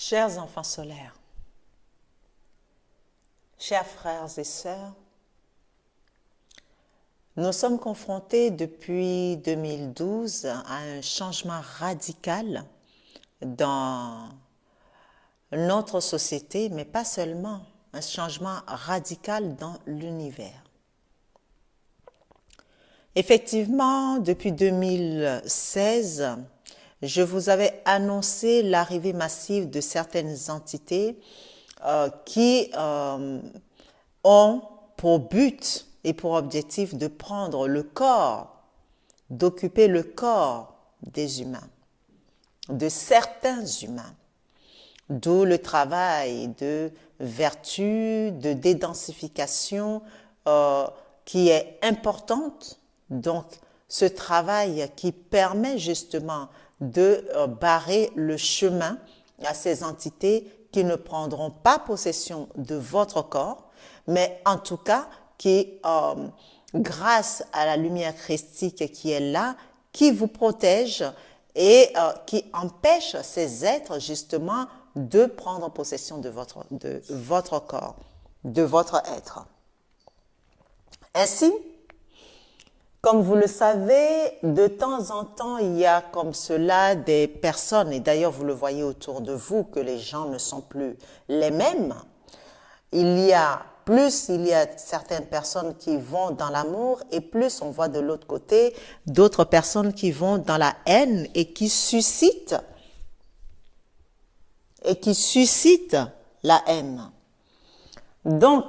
Chers enfants solaires, chers frères et sœurs, nous sommes confrontés depuis 2012 à un changement radical dans notre société, mais pas seulement, un changement radical dans l'univers. Effectivement, depuis 2016, je vous avais annoncé l'arrivée massive de certaines entités qui ont pour but et pour objectif de prendre le corps, d'occuper le corps des humains, de certains humains. D'où le travail de vertu, de dédensification qui est importante. Donc, ce travail qui permet justement de barrer le chemin à ces entités qui ne prendront pas possession de votre corps, mais en tout cas qui, grâce à la lumière christique qui est là, qui vous protège et qui empêche ces êtres justement de prendre possession de votre corps, de votre être. Ainsi, comme vous le savez, de temps en temps, il y a comme cela des personnes, et d'ailleurs vous le voyez autour de vous, que les gens ne sont plus les mêmes. Il y a certaines personnes qui vont dans l'amour et plus on voit de l'autre côté d'autres personnes qui vont dans la haine et qui suscitent la haine. Donc,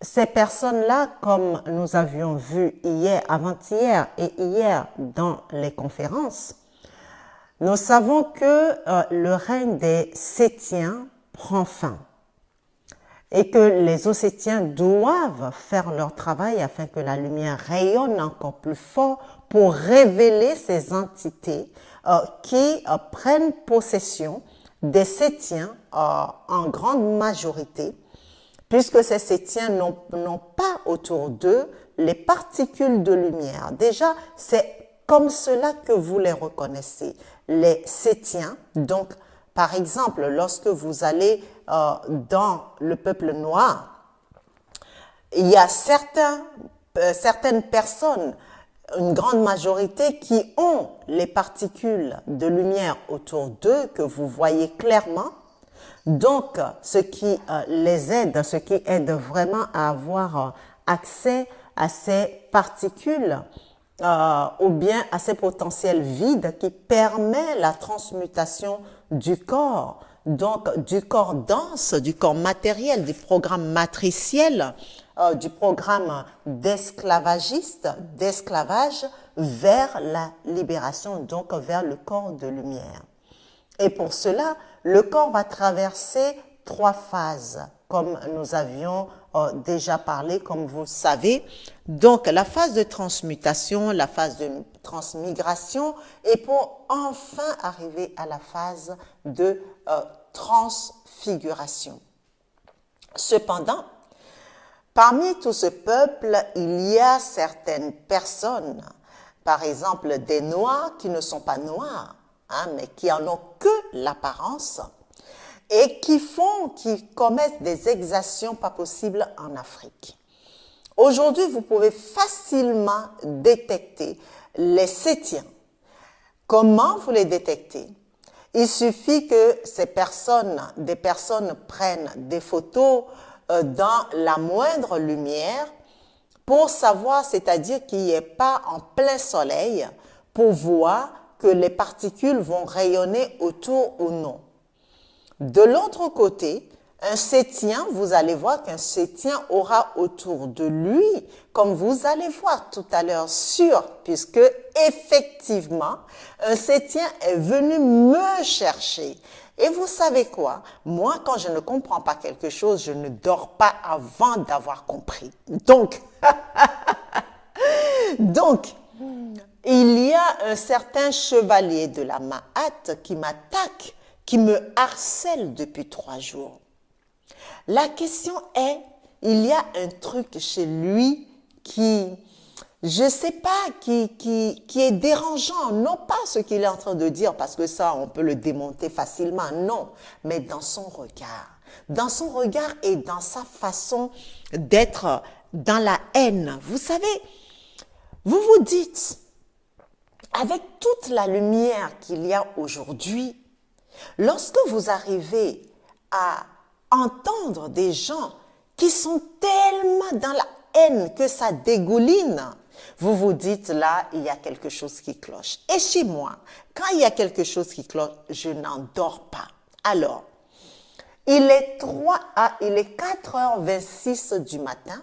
ces personnes-là, comme nous avions vu hier, avant-hier et hier dans les conférences, nous savons que le règne des Sétiens prend fin et que les Océtiens doivent faire leur travail afin que la lumière rayonne encore plus fort pour révéler ces entités qui prennent possession des Sétiens en grande majorité, puisque ces Sétiens n'ont pas autour d'eux les particules de lumière. Déjà, c'est comme cela que vous les reconnaissez, les Sétiens. Donc, par exemple, lorsque vous allez dans le peuple noir, il y a certaines personnes, une grande majorité, qui ont les particules de lumière autour d'eux, que vous voyez clairement. Donc, ce qui les aide, ce qui aide vraiment à avoir accès à ces particules ou bien à ces potentiels vides qui permet la transmutation du corps, donc du corps dense, du corps matériel, du programme matriciel, du programme d'esclavage vers la libération, donc vers le corps de lumière. Et pour cela, le corps va traverser 3 phases, comme nous avions déjà parlé, comme vous le savez. Donc, la phase de transmutation, la phase de transmigration, et pour enfin arriver à la phase de transfiguration. Cependant, parmi tout ce peuple, il y a certaines personnes, par exemple des Noirs qui ne sont pas noirs, mais qui en ont que l'apparence, et qui commettent des exactions pas possibles en Afrique. Aujourd'hui, vous pouvez facilement détecter les Sétiens. Comment vous les détectez? Il suffit que des personnes prennent des photos dans la moindre lumière pour savoir, c'est-à-dire qu'il n'y ait pas en plein soleil, pour voir que les particules vont rayonner autour ou non. De l'autre côté, un Sétien, vous allez voir qu'un Sétien aura autour de lui, comme vous allez voir tout à l'heure, puisque effectivement, un Sétien est venu me chercher. Et vous savez quoi? Moi, quand je ne comprends pas quelque chose, je ne dors pas avant d'avoir compris. Donc, il y a un certain chevalier de la Ma'at qui m'attaque, qui me harcèle depuis 3 jours. La question est, il y a un truc chez lui qui, je ne sais pas, qui est dérangeant. Non pas ce qu'il est en train de dire, parce que ça, on peut le démonter facilement. Non, mais dans son regard. Dans son regard et dans sa façon d'être dans la haine. Vous savez, vous vous dites, avec toute la lumière qu'il y a aujourd'hui, lorsque vous arrivez à entendre des gens qui sont tellement dans la haine que ça dégouline, vous vous dites là, il y a quelque chose qui cloche. Et chez moi, quand il y a quelque chose qui cloche, je n'en dors pas. Alors, il est 4h26 du matin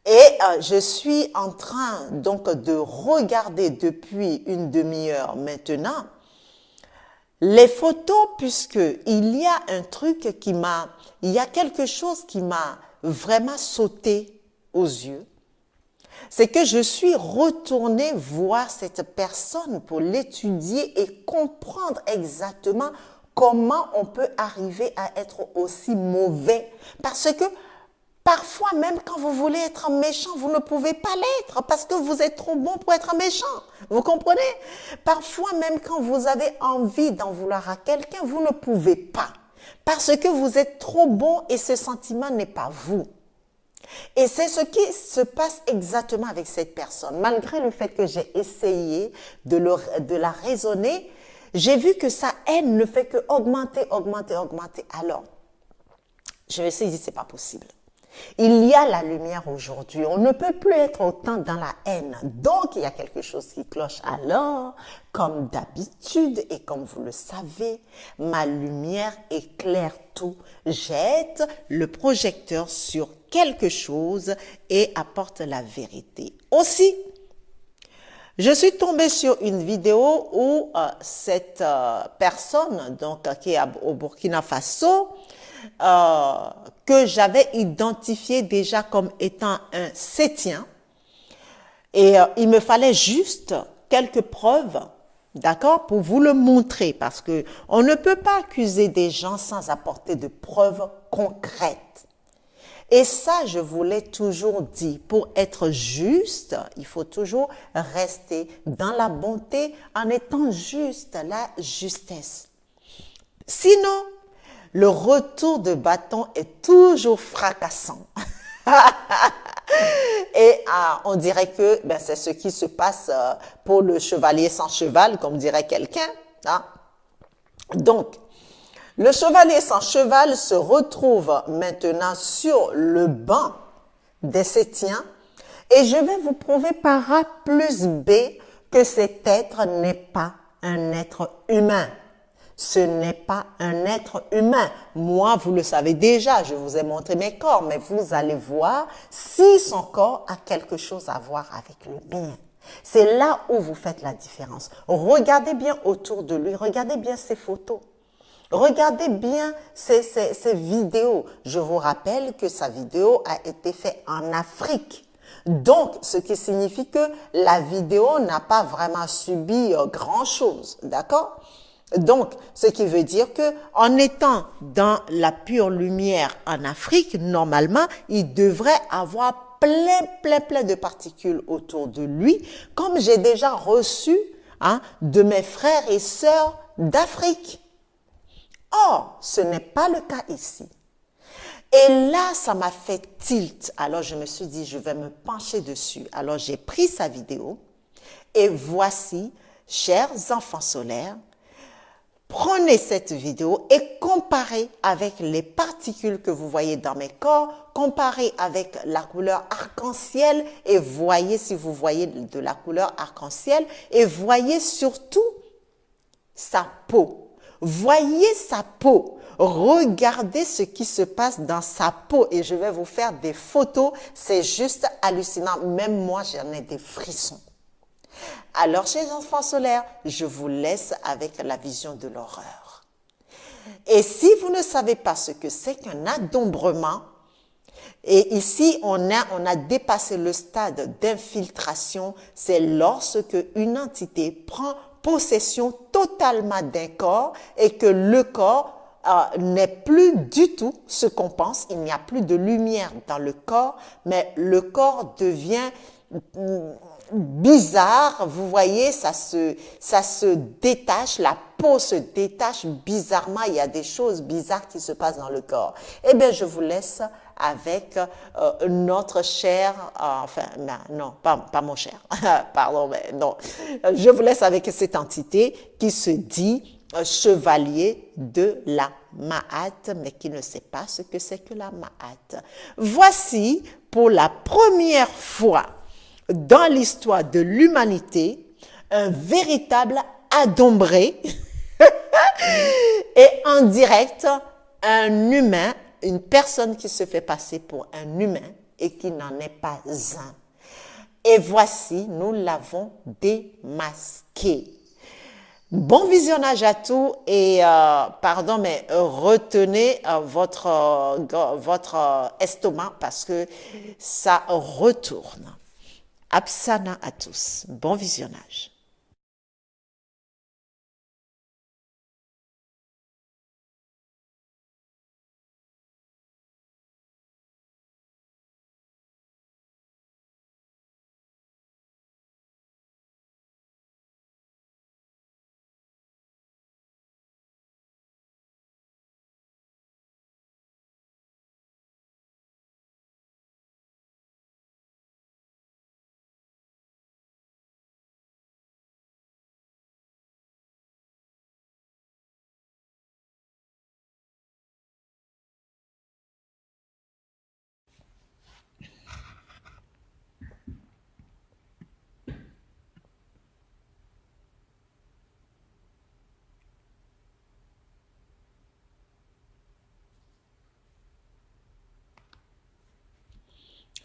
et je suis en train donc de regarder depuis une demi-heure maintenant les photos, puisque il y a il y a quelque chose qui m'a vraiment sauté aux yeux. C'est que je suis retournée voir cette personne pour l'étudier et comprendre exactement comment on peut arriver à être aussi mauvais. Parce que parfois, même quand vous voulez être méchant, vous ne pouvez pas l'être parce que vous êtes trop bon pour être méchant. Vous comprenez? Parfois, même quand vous avez envie d'en vouloir à quelqu'un, vous ne pouvez pas parce que vous êtes trop bon et ce sentiment n'est pas vous. Et c'est ce qui se passe exactement avec cette personne. Malgré le fait que j'ai essayé de la raisonner, j'ai vu que sa haine ne fait que augmenter. Alors, je me suis dit, c'est pas possible. Il y a la lumière aujourd'hui. On ne peut plus être autant dans la haine. Donc, il y a quelque chose qui cloche. Alors, comme d'habitude et comme vous le savez, ma lumière éclaire tout. Jette le projecteur sur quelque chose et apporte la vérité. Aussi, je suis tombée sur une vidéo où cette personne, donc qui est au Burkina Faso, que j'avais identifié déjà comme étant un Sétien. Et il me fallait juste quelques preuves, d'accord, pour vous le montrer, parce que on ne peut pas accuser des gens sans apporter de preuves concrètes. Et ça, je vous l'ai toujours dit, pour être juste, il faut toujours rester dans la bonté en étant juste, la justesse. Sinon, le retour de bâton est toujours fracassant. Et on dirait que c'est ce qui se passe pour le chevalier sans cheval, comme dirait quelqu'un. Hein? Donc, le chevalier sans cheval se retrouve maintenant sur le banc des Sétiens et je vais vous prouver par A plus B que cet être n'est pas un être humain. Ce n'est pas un être humain. Moi, vous le savez déjà, je vous ai montré mes corps, mais vous allez voir si son corps a quelque chose à voir avec le mien. C'est là où vous faites la différence. Regardez bien autour de lui, regardez bien ses photos. Regardez bien ces vidéos. Je vous rappelle que sa vidéo a été faite en Afrique. Donc, ce qui signifie que la vidéo n'a pas vraiment subi grand-chose, d'accord? Donc, ce qui veut dire que en étant dans la pure lumière en Afrique, normalement, il devrait avoir plein de particules autour de lui, comme j'ai déjà reçu de mes frères et sœurs d'Afrique. Or, ce n'est pas le cas ici. Et là, ça m'a fait tilt. Alors, je me suis dit, je vais me pencher dessus. Alors, j'ai pris sa vidéo et voici, chers enfants solaires, prenez cette vidéo et comparez avec les particules que vous voyez dans mes corps, comparez avec la couleur arc-en-ciel et voyez si vous voyez de la couleur arc-en-ciel et voyez surtout sa peau. Voyez sa peau. Regardez ce qui se passe dans sa peau et je vais vous faire des photos. C'est juste hallucinant. Même moi, j'en ai des frissons. Alors, chers enfants solaires, je vous laisse avec la vision de l'horreur. Et si vous ne savez pas ce que c'est qu'un adombrement, et ici, on a dépassé le stade d'infiltration, c'est lorsque une entité prend possession totalement d'un corps et que le corps n'est plus du tout ce qu'on pense. Il n'y a plus de lumière dans le corps, mais le corps devient bizarre, vous voyez, ça se détache, la peau se détache bizarrement, il y a des choses bizarres qui se passent dans le corps. Eh bien, je vous laisse avec notre cher, enfin, non, pas mon cher, pardon, mais non, je vous laisse avec cette entité qui se dit chevalier de la Ma'at, mais qui ne sait pas ce que c'est que la Ma'at. Voici, pour la première fois dans l'histoire de l'humanité, un véritable adombré et en direct, un humain, une personne qui se fait passer pour un humain et qui n'en est pas un. Et voici, nous l'avons démasqué. Bon visionnage à tous et pardon, mais retenez votre estomac parce que ça retourne. Apsana à tous. Bon visionnage.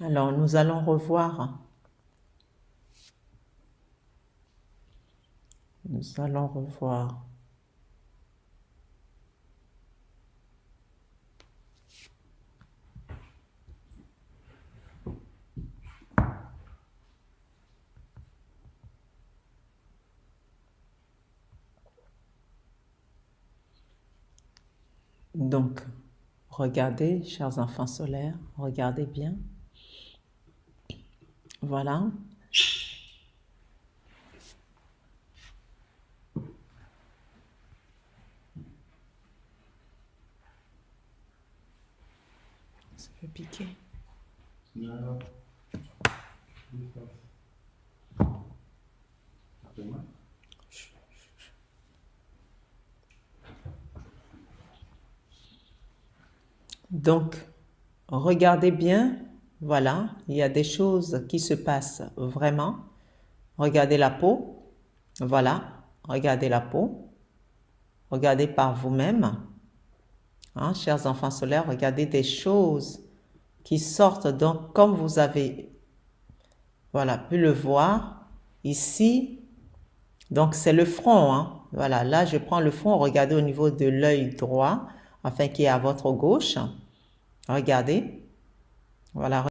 Alors, nous allons revoir. Nous allons revoir. Donc, regardez, chers enfants solaires, regardez bien. Voilà. Ça peut piquer. Non. Donc, regardez bien, voilà, il y a des choses qui se passent vraiment. Regardez la peau, voilà, regardez la peau. Regardez par vous-même, hein, chers enfants solaires, regardez des choses qui sortent. Donc, comme vous avez, voilà, pu le voir ici, donc c'est le front, hein. Voilà, là je prends le front, regardez au niveau de l'œil droit, enfin qui est à votre gauche. Regardez, voilà.